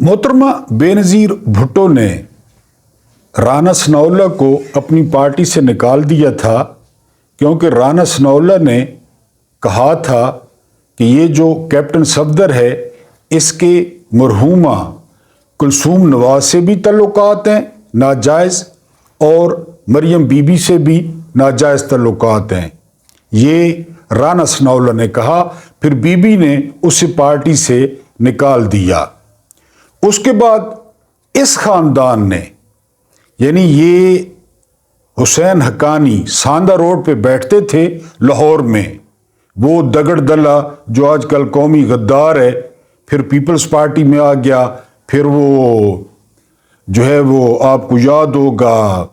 मोहतरमा बेनज़ीर भुट्टो ने राना सनाउल्लाह को अपनी पार्टी से निकाल दिया था क्योंकि राना सनाउल्लाह ने कहा था कि ये जो कैप्टन सफदर है इसके मरहूमा कुलसूम नवाज से भी तल्लुकात हैं नाजायज़ और मरियम बीबी से भी नाजायज़ तल्लुकात हैं। ये राना सनाउल्लाह ने कहा, फिर बीबी ने उसे पार्टी से निकाल दिया। उसके बाद इस ख़ानदान ने यानी ये हुसैन हक्कानी सांदा रोड पे बैठते थे लाहौर में, वो दगड़ दल्ला जो आजकल कौमी गद्दार है, फिर पीपल्स पार्टी में आ गया, फिर वो जो है वो आपको याद होगा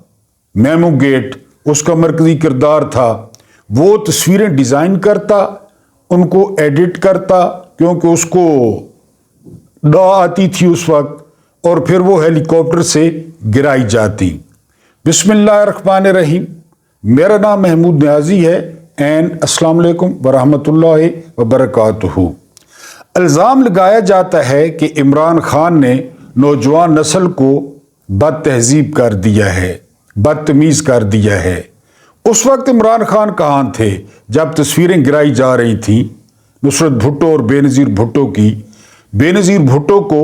मेमो गेट उसका मरकजी किरदार था। वो तस्वीरें डिज़ाइन करता, उनको एडिट करता क्योंकि उसको डा आती थी उस वक्त, और फिर वो हेलीकॉप्टर से गिराई जाती। बिस्मिल्लाहिर्रहमानिर्रहीम। मेरा नाम महमूद न्याजी है एंड अस्सलाम वालेकुम वरहमतुल्लाहि वबरकातुहू। इल्ज़ाम लगाया जाता है कि इमरान खान ने नौजवान नस्ल को बद तहजीब कर दिया है, बदतमीज़ कर दिया है। उस वक्त इमरान खान कहाँ थे जब तस्वीरें गिराई जा रही थी नुसरत भुट्टो और बेनज़ीर भुट्टो की। बेनज़ीर भुट्टो को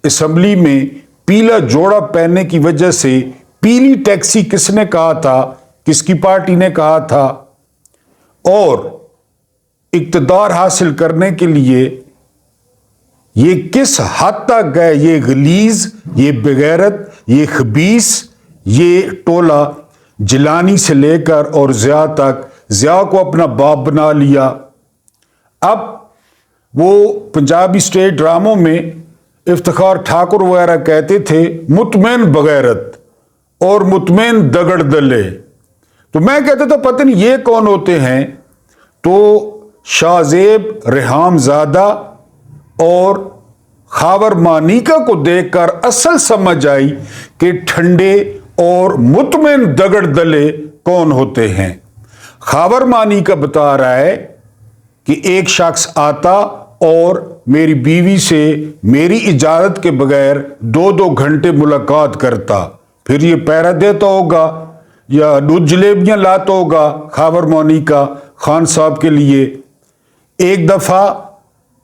असम्बली में पीला जोड़ा पहनने की वजह से पीली टैक्सी किसने कहा था, किसकी पार्टी ने कहा था, और इक़्तिदार हासिल करने के लिए ये किस हद तक गए, ये गलीज, ये बेगैरत, ये खबीस, ये टोला जिलानी से लेकर और ज़िया तक, ज़िया को अपना बाप बना लिया। अब वो पंजाबी स्टेट ड्रामों में इफ्तिखार ठाकुर वगैरह कहते थे मुतमैन बगैरत और मुतमैन दगड़ दले, तो मैं कहता था पता नहीं ये कौन होते हैं। तो शाहजेब रेहामजादा और खावर मानीका को देखकर असल समझ आई कि ठंडे और मुतमैन दगड़ दले कौन होते हैं। खावर मानीका बता रहा है कि एक शख्स आता और मेरी बीवी से मेरी इजाज़त के बगैर 2-2 घंटे मुलाकात करता, फिर ये पैरा देता होगा या दूध जलेबियां लाता होगा खावर मानीका खान साहब के लिए। एक दफ़ा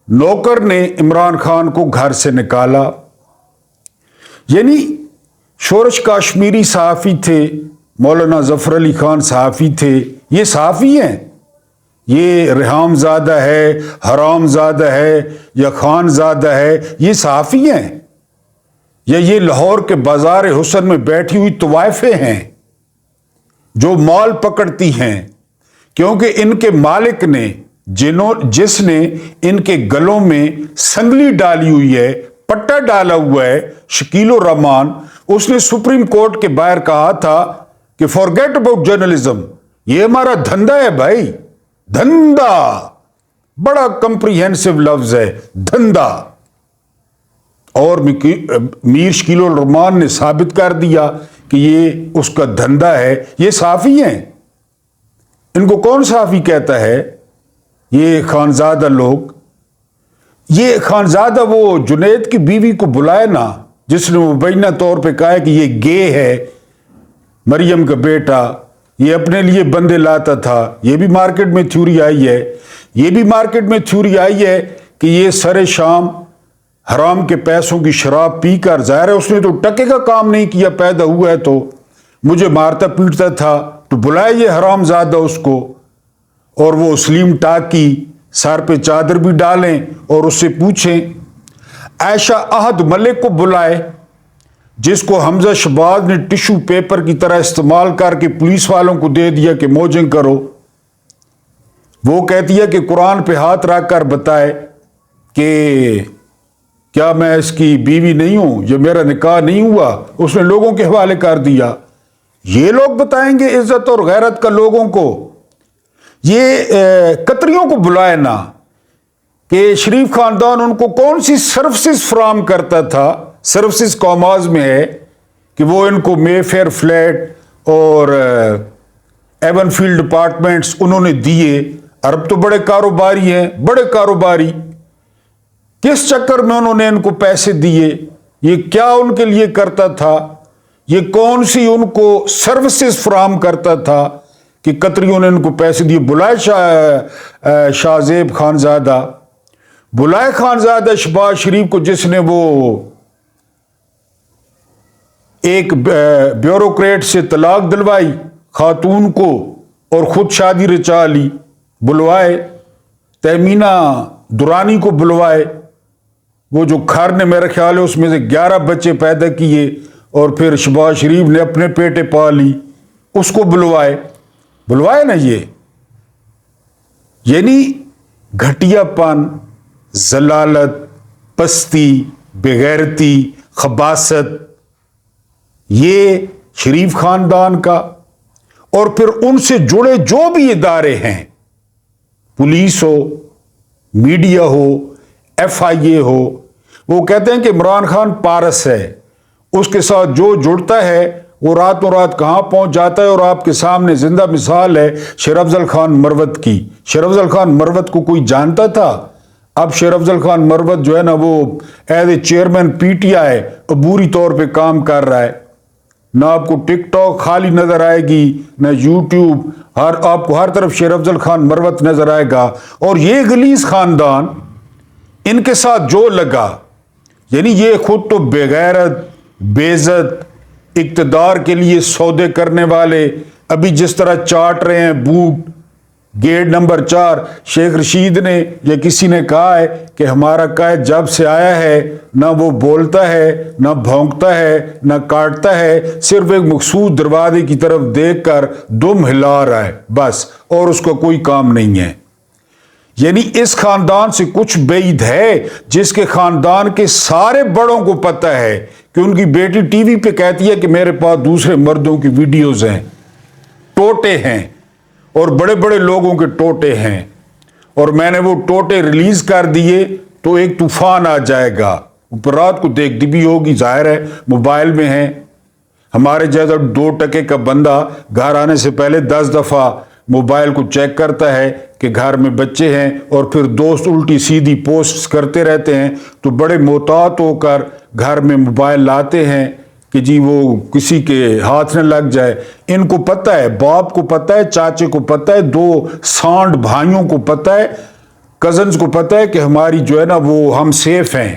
नौकर ने इमरान खान को घर से निकाला। यानी शोरश काश्मीरी सहाफ़ी थे, मौलाना ज़फ़र अली खान सहाफ़ी थे, ये सहाफ़ी हैं। ये रेहामज़ादा है, हरामज़ादा है या खानज़ादा है, ये सहाफ़ी हैं या ये लाहौर के बाज़ार हुसन में बैठी हुई तवाइफ़ें हैं जो माल पकड़ती हैं, क्योंकि इनके मालिक ने जिसने इनके गलों में संगली डाली हुई है, पट्टा डाला हुआ है, शकीलुर रहमान, उसने सुप्रीम कोर्ट के बाहर कहा था कि फॉरगेट अबाउट जर्नलिज्म, ये हमारा धंधा है भाई, धंधा। बड़ा कंप्रीहेंसिव लफ्ज है धंधा। और मीर शकीलुर रहमान ने साबित कर दिया कि ये उसका धंधा है। ये साफ़ी हैं। इनको कौन साफ़ी कहता है? ये खानज़ादा लोग। ये खानज़ादा वो जुनैद की बीवी को बुलाए ना, जिसने मुबैना तौर पे कहा है कि ये गे है, मरियम का बेटा, ये अपने लिए बंदे लाता था। ये भी मार्केट में थ्योरी आई है, ये भी मार्केट में थ्योरी आई है कि ये सरे शाम हराम के पैसों की शराब पी कर, ज़ाहिर है उसने तो टके का काम नहीं किया, पैदा हुआ है तो मुझे मारता पीटता था, तो बुलाए ये हरामज़ादा उसको, और वो स्लीम टाकी सर पे चादर भी डालें और उससे पूछें। आयशा अहद मलिक को बुलाए, जिसको हमजा शहबाज ने टिश्यू पेपर की तरह इस्तेमाल करके पुलिस वालों को दे दिया कि मौजें करो। वो कहती है कि कुरान पे हाथ रख कर बताए कि क्या मैं इसकी बीवी नहीं हूं, ये मेरा निकाह नहीं हुआ। उसने लोगों के हवाले कर दिया। ये लोग बताएंगे इज्जत और गैरत का लोगों को। ये कतरियों को बुलाए ना कि शरीफ खानदान उनको कौन सी सर्विसेज फराम करता था, सर्विसेज कॉमाज में है कि वो इनको मेफेयर फ्लैट और एवनफील्ड अपार्टमेंट्स उन्होंने दिए। अरब तो बड़े कारोबारी हैं, बड़े कारोबारी। किस चक्कर में उन्होंने इनको पैसे दिए? یہ کیا ان کے لیے کرتا تھا, یہ کون سی ان کو سروسز فراہم کرتا تھا کہ قطریوں نے ان کو پیسے دیے. بلائے شاہ زیب خانزادہ, بلائے خانزادہ شہباز شریف کو, جس نے وہ ایک بیوروکریٹ سے طلاق دلوائی خاتون کو اور خود شادی رچا لی. بلوائے تیمینہ دورانی کو, بلوائے وہ جو کھر نے میرا خیال ہے اس میں سے 11 بچے پیدا کیے اور پھر شہباز شریف نے اپنے پیٹے پا لی, اس کو بلوائے نا. یہ یعنی گھٹیا پن, ذلالت, پستی, بےغیرتی, خباثت, یہ شریف خاندان کا. اور پھر ان سے جڑے جو بھی ادارے ہیں, پولیس ہو, میڈیا ہو, FIA ہو, وہ کہتے ہیں کہ عمران خان پارس ہے, اس کے ساتھ جو جڑتا ہے وہ راتوں رات کہاں پہنچ جاتا ہے. اور آپ کے سامنے زندہ مثال ہے شیر افضل خان مروت کی. شیر افضل خان مروت کو کوئی جانتا تھا؟ اب شیر افضل خان مروت جو ہے نا وہ ایز اے چیئرمین PTI عبوری طور پہ کام کر رہا ہے. نہ آپ کو ٹک ٹاک خالی نظر آئے گی, نہ YouTube, آپ کو ہر طرف شیر افضل خان مروت نظر آئے گا. اور یہ غلیظ خاندان ان کے ساتھ جو لگا, یعنی یہ خود تو بےغیرت, بے عزت, اقتدار کے لیے سودے کرنے والے, ابھی جس طرح چاٹ رہے ہیں boat. Gate number 4 Sheikh Rashid نے یا کسی نے کہا ہے کہ ہمارا قائد جب سے آیا ہے نہ وہ بولتا ہے, نہ بھونکتا ہے, نہ کاٹتا ہے, صرف ایک مخصوص دروازے کی طرف دیکھ کر دم ہلا رہا ہے بس, اور اس کا کوئی کام نہیں ہے. یعنی اس خاندان سے کچھ بعید ہے جس کے خاندان کے سارے بڑوں کو پتہ ہے کہ ان کی بیٹی ٹی وی پہ کہتی ہے کہ میرے پاس دوسرے مردوں کی ویڈیوز ہیں, ٹوٹے ہیں, اور بڑے بڑے لوگوں کے ٹوٹے ہیں, اور میں نے وہ ٹوٹے ریلیز کر دیے تو ایک طوفان آ جائے گا. اوپر رات کو دیکھتی بھی ہوگی, ظاہر ہے موبائل میں ہیں. ہمارے جیسا 2 ٹکے کا بندہ گھر آنے سے پہلے 10 دفعہ موبائل کو چیک کرتا ہے کہ گھر میں بچے ہیں, اور پھر دوست الٹی سیدھی پوسٹ کرتے رہتے ہیں تو بڑے محتاط ہو کر گھر میں موبائل لاتے ہیں کہ جی وہ کسی کے ہاتھ نہ لگ جائے. ان کو پتہ ہے, باپ کو پتہ ہے, چاچے کو پتہ ہے, 2 سانڈ بھائیوں کو پتہ ہے, کزنز کو پتہ ہے کہ ہماری جو ہے نا وہ ہم سیف ہیں,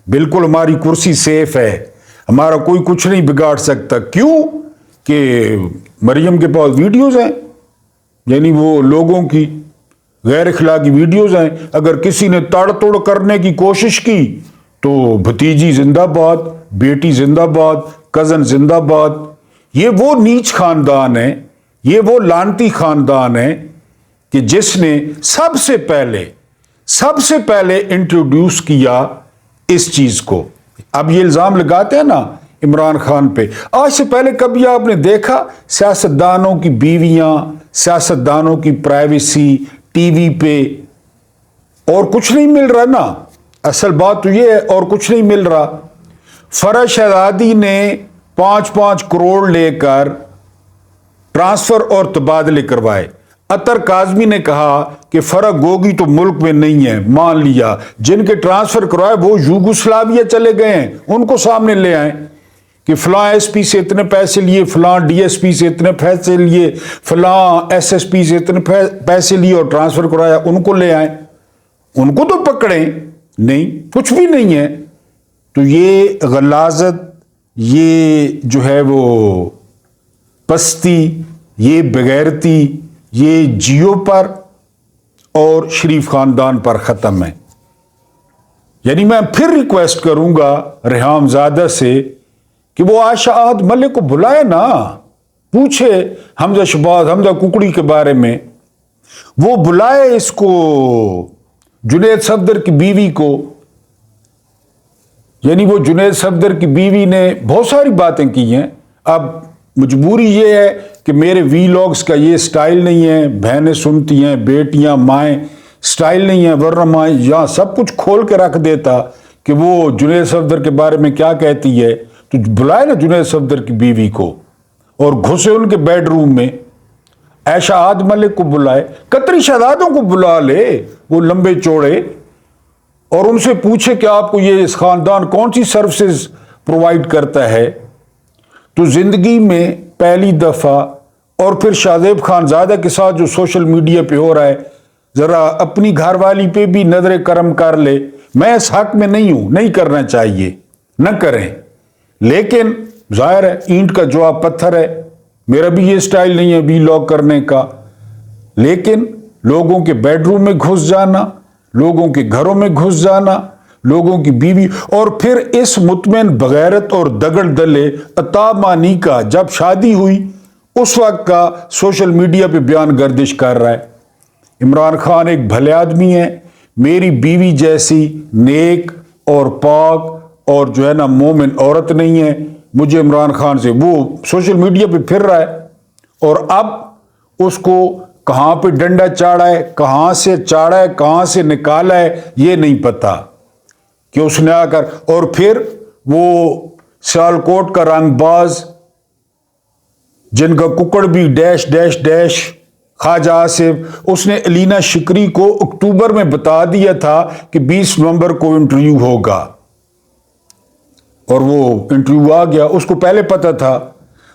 بالکل ہماری کرسی سیف ہے, ہمارا کوئی کچھ نہیں بگاڑ سکتا. کیوں کہ مریم کے پاس ویڈیوز ہیں, یعنی وہ لوگوں کی غیر اخلاقی ویڈیوز ہیں. اگر کسی نے تڑ توڑ کرنے کی کوشش کی تو بھتیجی زندہ باد, بیٹی زندہ باد, کزن زندہ باد. یہ وہ نیچ خاندان ہے, یہ وہ لانتی خاندان ہے کہ جس نے سب سے پہلے انٹروڈیوس کیا اس چیز کو. اب یہ الزام لگاتے ہیں نا عمران خان پہ. آج سے پہلے کبھی آپ نے دیکھا سیاستدانوں کی بیویاں, سیاستدانوں کی پرائیویسی ٹی وی پہ؟ اور کچھ نہیں مل رہا نا, اصل بات تو یہ ہے, اور کچھ نہیں مل رہا. فرح شہزادی نے 5-5 کروڑ لے کر ٹرانسفر اور تبادلے کروائے. اطہر کاظمی نے کہا کہ فرح گوگی تو ملک میں نہیں ہے, مان لیا. جن کے ٹرانسفر کروائے وہ یوگوسلاویا چلے گئے ہیں, ان کو سامنے لے آئیں کہ فلاں SP سے اتنے پیسے لیے, فلاں DSP سے اتنے پیسے لیے, فلاں SSP سے اتنے پیسے لیے اور ٹرانسفر کرایا. ان کو لے آئیں, ان کو تو پکڑیں. نہیں, کچھ بھی نہیں ہے. تو یہ غلاظت, یہ جو ہے وہ پستی, یہ بغیرتی, یہ جیو پر اور شریف خاندان پر ختم ہے. یعنی میں پھر ریکویسٹ کروں گا ریحام زادہ سے کہ وہ عائشہ احد ملک کو بلائے نا, پوچھے حمزہ شہباز, حمزہ ککڑی کے بارے میں. وہ بلائے اس کو جنید صفدر کی بیوی کو. یعنی وہ جنید صفدر کی بیوی نے بہت ساری باتیں کی ہیں. اب مجبوری یہ ہے کہ میرے ویلاگز کا یہ سٹائل نہیں ہے, بہنیں سنتی ہیں, بیٹیاں, مائیں, سٹائل نہیں ہے. ورنہ مائیں یہاں سب کچھ کھول کے رکھ دیتا کہ وہ جنید صفدر کے بارے میں کیا کہتی ہے. تو بلائے نا جنید صفدر کی بیوی کو, اور گھسے ان کے بیڈ روم میں. عائشہ احد ملک کو بلائے, قطری شہزادوں کو بلا لے, وہ لمبے چوڑے, اور ان سے پوچھے کہ آپ کو یہ اس خاندان کون سی سروسز प्रोवाइड करता है, तो जिंदगी में पहली दफा, और फिर शाहजेब खानजादा के साथ जो सोशल मीडिया पे हो रहा है, जरा अपनी घरवाली पे भी नजर करम कर ले। मैं इस हक में नहीं हूं, नहीं करना चाहिए, न करें, लेकिन जाहिर है ईंट का जवाब पत्थर है। मेरा भी ये स्टाइल नहीं है वीलॉग करने का, लेकिन लोगों के बेडरूम में घुस जाना, लोगों के घरों में घुस जाना, लोगों की बीवी, और फिर इस मुतमईन बगैरत और दगड़ दले अता मानी का जब शादी हुई उस वक्त का सोशल मीडिया पे बयान गर्दिश कर रहा है। इमरान खान एक भले आदमी है, मेरी बीवी जैसी नेक और पाक और जो है ना मोमिन औरत नहीं है। मुझे इमरान खान से, वो सोशल मीडिया पे फिर रहा है, और अब उसको कहां पे डंडा चाड़ा है, कहां से चाड़ा है, कहां से निकाला है, ये नहीं पता कि उसने आकर, और फिर वो सियालकोट का रंगबाज जिनका कुकड़ भी dash dash dash Khawaja Asif, उसने अलीना शिकरी को अक्टूबर में बता दिया था कि 20 नवंबर को इंटरव्यू होगा, और वो इंटरव्यू आ गया। उसको पहले पता था।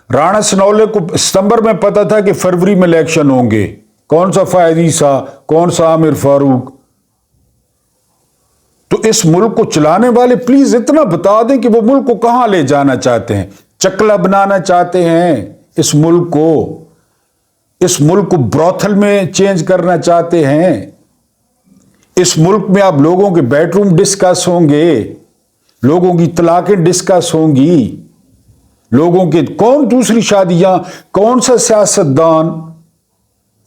राणा सनौले को सितंबर में पता था कि फरवरी में इलेक्शन होंगे। कौन सा फायदी सा, कौन सा आमिर फारूक। तो इस मुल्क को चलाने वाले प्लीज इतना बता दें कि वो मुल्क को कहां ले जाना चाहते हैं। चकला बनाना चाहते हैं इस मुल्क को, इस मुल्क को ब्रॉथल में चेंज करना चाहते हैं। इस मुल्क में अब लोगों के बेडरूम डिस्कस होंगे, लोगों की तलाकें डिस्कस होंगी, लोगों के कौन दूसरी शादियां, कौन सा सियासतदान,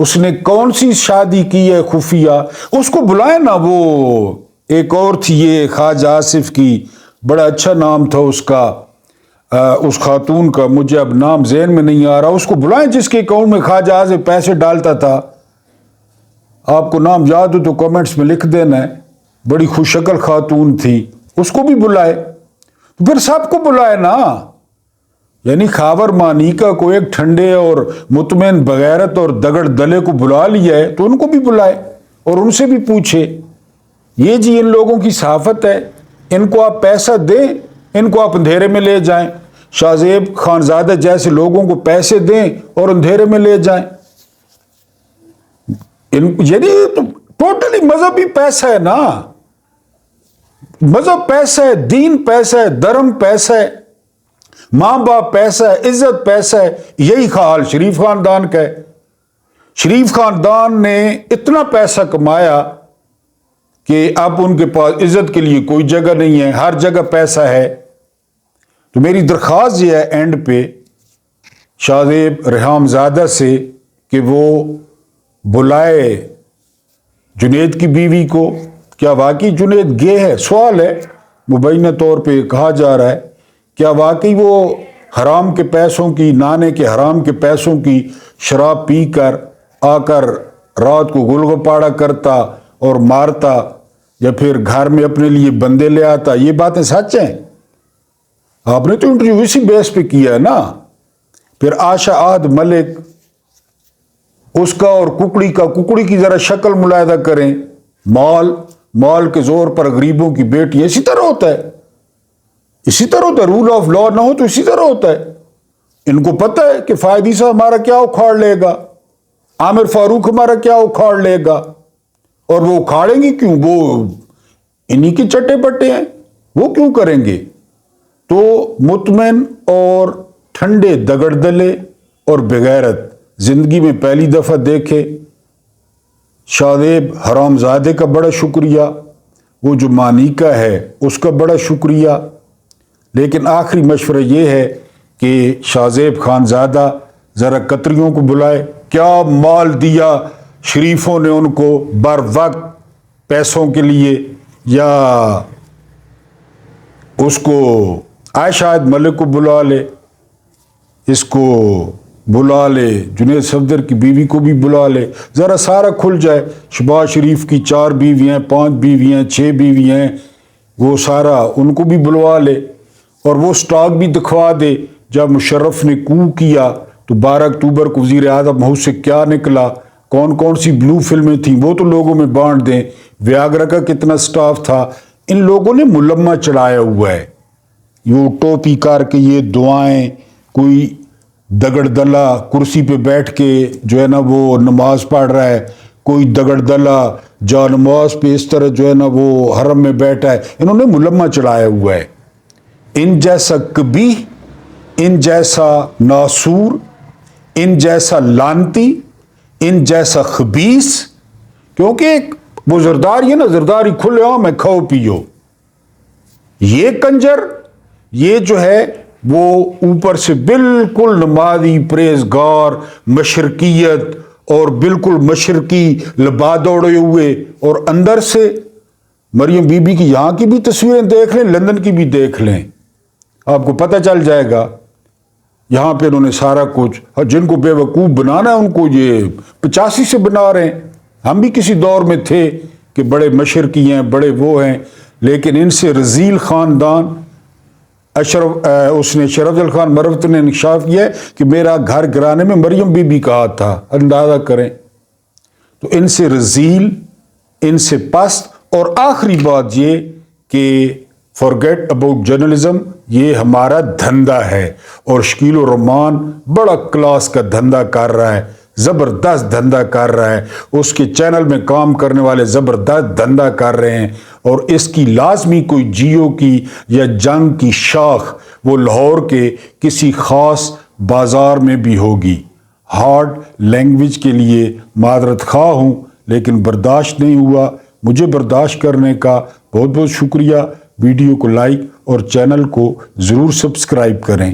उसने कौन सी शादी की है खुफिया, उसको बुलाए ना। वो एक और थी ये ख्वाजा आसिफ की, बड़ा अच्छा नाम था उसका, उस खातून का, मुझे अब नाम ज़हन में नहीं आ रहा। उसको बुलाएं जिसके अकाउंट में ख्वाजा आसिफ पैसे डालता था। आपको नाम याद हो तो कमेंट्स में लिख देना है। बड़ी खुशशक्ल खातून थी, उसको भी बुलाए, तो फिर सबको बुलाए ना। यानी खावर मानीका को, एक ठंडे और मुतमईन बगैरत और दगड़ दले को बुला लिया है, तो उनको भी बुलाए और उनसे भी पूछे, ये जी इन लोगों की सहाफत है, इनको आप पैसा दें, इनको आप अंधेरे में ले जाएं। शाहजेब खानजादा जैसे लोगों को पैसे दें और अंधेरे में ले जाएं। यानी तो टोटली मजहबी पैसा है ना। मजहब पैसा है, दीन पैसा है, धर्म पैसा है, मां बाप पैसा है, इज्जत पैसा है। यही हाल शरीफ खानदान का है। शरीफ खानदान ने इतना पैसा कमाया कि अब उनके पास इज्जत के लिए कोई जगह नहीं है, हर जगह पैसा है। तो मेरी दरख्वास्त ये है एंड पे शाहजेब रेहामजादा से कि वो बुलाए जुनेद की बीवी को। क्या वाकई जुनेद गे है? सवाल है, मुबैना तौर पे कहा जा रहा है। क्या वाकई वो हराम के पैसों की, नाने के हराम के पैसों की शराब पी कर आकर रात को गुलगुपाड़ा करता और मारता, या फिर घर में अपने लिए बंदे ले आता? ये बातें सच हैं? आपने तो इंटरव्यू इसी बेस पे किया है ना। फिर आशा आद मलिक, उसका और कुकड़ी का, कुकड़ी की जरा शक्ल मुलायदा करें। माल के जोर पर गरीबों की बेटी, इसी तरह होता है, इसी तरह होता है। रूल ऑफ लॉ ना हो तो इसी तरह होता है। इनको पता है कि फायदी साहब हमारा क्या उखाड़ लेगा, आमिर फारूक हमारा क्या उखाड़ लेगा, और वो उखाड़ेंगे क्यों? वो इन्हीं के चट्टे पट्टे हैं, वो क्यों करेंगे? तो मुतमईन और ठंडे दगड़दले और बेगैरत जिंदगी में पहली दफा देखे। शाहजेब हरामजादे का बड़ा शुक्रिया, वो जो मानीका है उसका बड़ा शुक्रिया। लेकिन आखिरी मशवरा ये है कि शाहजेब खानजादा जरा कतरियों को बुलाए। क्या माल दिया शरीफों ने उनको बर वक्त पैसों के लिए, या उसको आयशा मलिक को बुला ले, इसको बुला ले, जुनेद सफदर की बीवी को भी बुला ले, ज़रा सारा खुल जाए। शहबाज शरीफ की 4 बीवियाँ, 5 बीवियाँ, 6 बीवियाँ, वो सारा उनको भी बुलवा ले, और वो स्टॉक भी दिखवा दे। जब मुशर्रफ ने कू किया तो 12 अक्टूबर को वज़ीर आज़म हाउस से क्या निकला, कौन कौन सी ब्लू फिल्में थी, वो तो लोगों में बांट दें। व्यागरा का कितना स्टाफ था, इन लोगों ने मुलम्मा चढ़ाया हुआ है। وہ ٹوپی کر کے یہ دعائیں، کوئی دگڑ دلا کرسی پہ بیٹھ کے جو ہے نا وہ نماز پڑھ رہا ہے، کوئی دگڑ دلا جا نماز پہ اس طرح جو ہے نا وہ حرم میں بیٹھا ہے، انہوں نے ملمہ چڑھایا ہوا ہے۔ ان جیسا کبھی، ان جیسا ناسور، ان جیسا لانتی، ان جیسا خبیث، کیونکہ وہ زرداری ہے نا، زرداری کھلے عام ہے، کھاؤ پیو۔ یہ کنجر، یہ جو ہے وہ اوپر سے بالکل نمازی، پرہیزگار، مشرقیت اور بالکل مشرقی لباد اوڑے ہوئے، اور اندر سے مریم بی بی کی یہاں کی بھی تصویریں دیکھ لیں، لندن کی بھی دیکھ لیں، آپ کو پتہ چل جائے گا۔ یہاں پہ انہوں نے سارا کچھ، جن کو بے وقوف بنانا ہے ان کو یہ 85 سے بنا رہے ہیں۔ ہم بھی کسی دور میں تھے کہ بڑے مشرقی ہیں، بڑے وہ ہیں، لیکن ان سے رذیل خاندان اس نے شرف افضل خان مروت نے انکشاف کیا ہے کہ میرا گھر گرانے میں مریم بی بی کا ہاتھ تھا، اندازہ کریں۔ تو ان سے رذیل، ان سے پست، اور آخری بات یہ کہ فارگیٹ اباؤٹ جرنلزم، یہ ہمارا دھندا ہے، اور شکیل الرحمان بڑا کلاس کا دھندا کر رہا ہے، زبردست دھندا کر رہا ہے، اس کے چینل میں کام کرنے والے زبردست دھندا کر رہے ہیں، اور اس کی لازمی کوئی جیو کی یا جنگ کی شاخ وہ لاہور کے کسی خاص بازار میں بھی ہوگی۔ ہارڈ لینگویج کے لیے معذرت خواہ ہوں، لیکن برداشت نہیں ہوا۔ مجھے برداشت کرنے کا بہت بہت شکریہ۔ ویڈیو کو لائک اور چینل کو ضرور سبسکرائب کریں۔